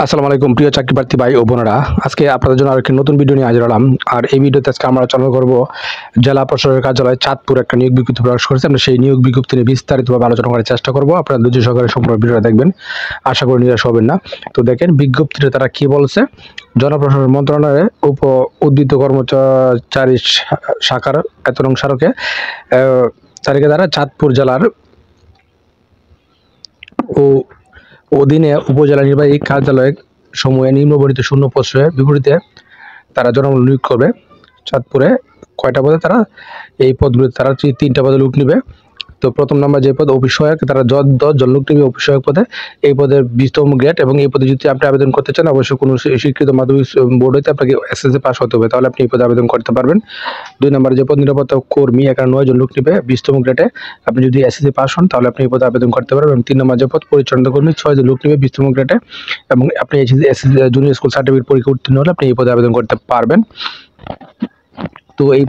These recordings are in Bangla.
আসসালামু আলাইকুম প্রিয় চাকরি প্রার্থী ভাই ও বোনেরা, আজকে আপনাদের জন্য আরেকটি নতুন ভিডিও নিয়ে হাজির হলাম। আর এই ভিডিওতে আজকে আমরা আলোচনা করব জেলা প্রশাসকের কার্যালয় চাঁদপুর একটা নিয়োগ বিজ্ঞপ্তি প্রকাশ করেছে। আমরা সেই নিয়োগ বিজ্ঞপ্তি নিয়ে বিস্তারিতভাবে আলোচনা করার চেষ্টা করব। আপনারা ধৈর্য সহকারে সম্পূর্ণ ভিডিওটা দেখবেন, আশা করি নিরাশ হবেন না। তো দেখেন বিজ্ঞপ্তিতে তারা কি বলছে। জনপ্রশাসন মন্ত্রণালয়ের উদ্বৃত্ত কর্মচারী শাখার নং স্মারকে তারিখে দ্বারা চাঁদপুর জেলার ও অধীনে উপজেলা নির্বাহী কার্যালয় সমূহে নিম্নবর্ণিত শূন্য পদের বিপরীতে তারা জনবল নিয়োগ করবে। চাঁদপুরে কয়টা পদে তারা এই পদগুলিতে তারা 3টা পদে লোক নেবে। তো প্রথম নাম্বার যে পদ অফিস সহায়ক, তারা 10 জন লোক নেবে অফিস সহায়ক পদে। এই পদের 20তম গ্রেড এবং এই পদে যদি আপনি আবেদন করতে চান অবশ্যই কোনো স্বীকৃত মাধ্যমিক বোর্ড হইতে আপনাকে এসএসসি পাস হতে হবে, তাহলে আপনি এই পদে আবেদন করতে পারবেন। 2 নম্বরে যে পদ নিরাপত্তা কর্মী, এখানে 9 জন লোক নেবে 20তম গ্রেডে। আপনি যদি এসএসসি পাস হন তাহলে আপনি এই পদে আবেদন করতে পারবেন। এবং 3 নম্বর যে পদ পরিচালনা কর্মী, 6 জন লোক নেবে 20তম গ্রেডে এবং আপনি এসএসসি জুনিয়র স্কুল সার্টিফিকেট পরীক্ষা উত্তীর্ণ হলে আপনি এই পদে আবেদন করতে পারবেন। তো এই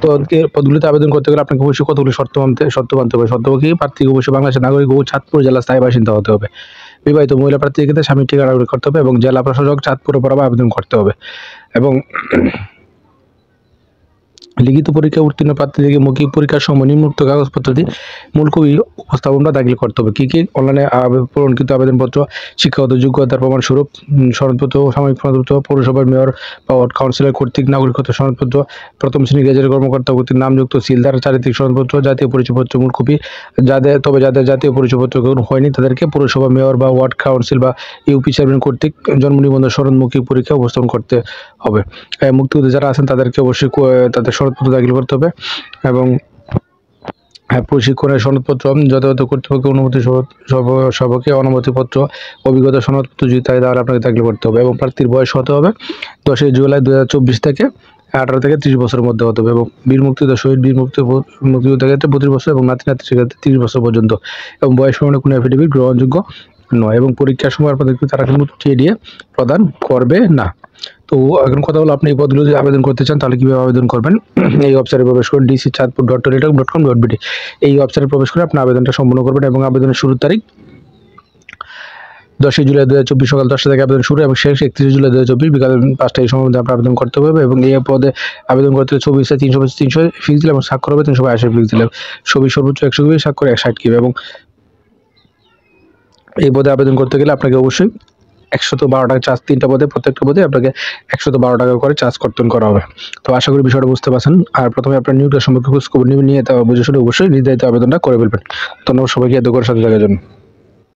পদগুলিতে আবেদন করতে গেলে আপনাকে অবশ্যই কতগুলি শর্ত মানতে হবে। শর্ত কি? প্রার্থীকে অবশ্যই বাংলাদেশের নাগরিক ও চাঁদপুর জেলা স্থায়ী বাসিন্দা হতে হবে। বিবাহিত মহিলা প্রার্থীর ক্ষেত্রে স্বামীর ঠিকানা করতে হবে এবং জেলা প্রশাসক চাঁদপুরে বরাবর আবেদন করতে হবে। এবং লিখিত পরীক্ষা উত্তীর্ণ প্রার্থীদেরকে মৌখিক পরীক্ষার সময় নিম্নোক্ত কাগজপত্র দিয়ে মূল কপি উপস্থাপনটা দাখিল করতে হবে। কী কী? অনলাইনে পূরণকৃত আবেদনপত্র, শিক্ষাগত যোগ্যতার প্রমাণস্বরূপ সনদপত্র, সাময়িক সনদপত্র, পৌরসভার মেয়র বা ওয়ার্ড কাউন্সিলর কর্তৃক নাগরিকত্ব সনদপত্র, প্রথম শ্রেণী গেজেটের কর্মকর্তা কর্তৃক নামযুক্ত সিলদার চারিত্রিক সনদপত্র, জাতীয় পরিচয়পত্র মূল কপি। যাদের জাতীয় পরিচয়পত্র হয়নি তাদেরকে পৌরসভা মেয়র বা ওয়ার্ড কাউন্সিল বা ইউপি চেয়ারম্যান কর্তৃক জন্ম নিবন্ধন সনদ মৌখিক পরীক্ষা উপস্থাপন করতে হবে। মুক্তিযোদ্ধা যারা আছেন তাদেরকে অবশ্যই তাদের সনদপত্র দাখিল করতে হবে। এবং প্রশিক্ষণের সনদপত্র, যথাযথ কর্তৃপক্ষের অনুমতি সবকে অনুমতিপত্র, অভিজ্ঞতা সনদপত্র যদি তাই তাহলে আপনাকে দাখিল করতে হবে। এবং প্রার্থীর বয়স হতে হবে 10 জুলাই 2024 থেকে 18 থেকে 30 বছরের মধ্যে হতে হবে। এবং বীর মুক্তিযোদ্ধা, শহীদ বীর মুক্তিযোদ্ধার ক্ষেত্রে 25 বছর এবং নাতি নাতির ক্ষেত্রে 30 বছর পর্যন্ত। এবং বয়স প্রমাণে কোনো এফিডেভিট গ্রহণযোগ্য নয়। এবং পরীক্ষার সময় আপনাদেরকে তারা কিন্তু টিএডিএ প্রদান করবে না। তো এখন কথা হলো, আপনি এই পদগুলো যদি আবেদন করতে চান তাহলে কীভাবে আবেদন করবেন? এই ওয়েবসাইটে প্রবেশ করুন dcchaadpur.teletalk.com.bd। এই ওয়েবসাইটে প্রবেশ করে আপনি আবেদনটা সম্পন্ন করবেন। এবং আবেদনের শুরুর তারিখ 10 জুলাই 2024 সকাল 10টা থেকে আবেদন শুরু এবং শেষ 31 জুলাই 2024 বিকাল 5টা। এই সময়ের মধ্যে আপনার আবেদন করতে হবে। এবং এই পদে আবেদন করতে ছবি 300 ফিক্স দিলে এবং স্বাক্ষর হবে 380 ফিক্স দিলে। ছবি সর্বোচ্চ 100 কপি, স্বাক্ষর 60 কপি। এবং এই পদে আবেদন করতে গেলে আপনাকে অবশ্যই 112 টাকা চার্জ, 3টা পদে প্রত্যেকটা পদে আপনাকে 112 টাকা করে চার্জ কর্তন করা হবে। তো আশা করি বিষয়টা বুঝতে পারছেন। আর প্রথমে আপনার নিয়োগের সম্পর্কে খোঁজ খবর নিয়ে অবশ্যই নির্ধারিত আবেদনটা করে ফেলবেন। ধন্যবাদ সবাইকে এত করে সাথে থাকার জন্য।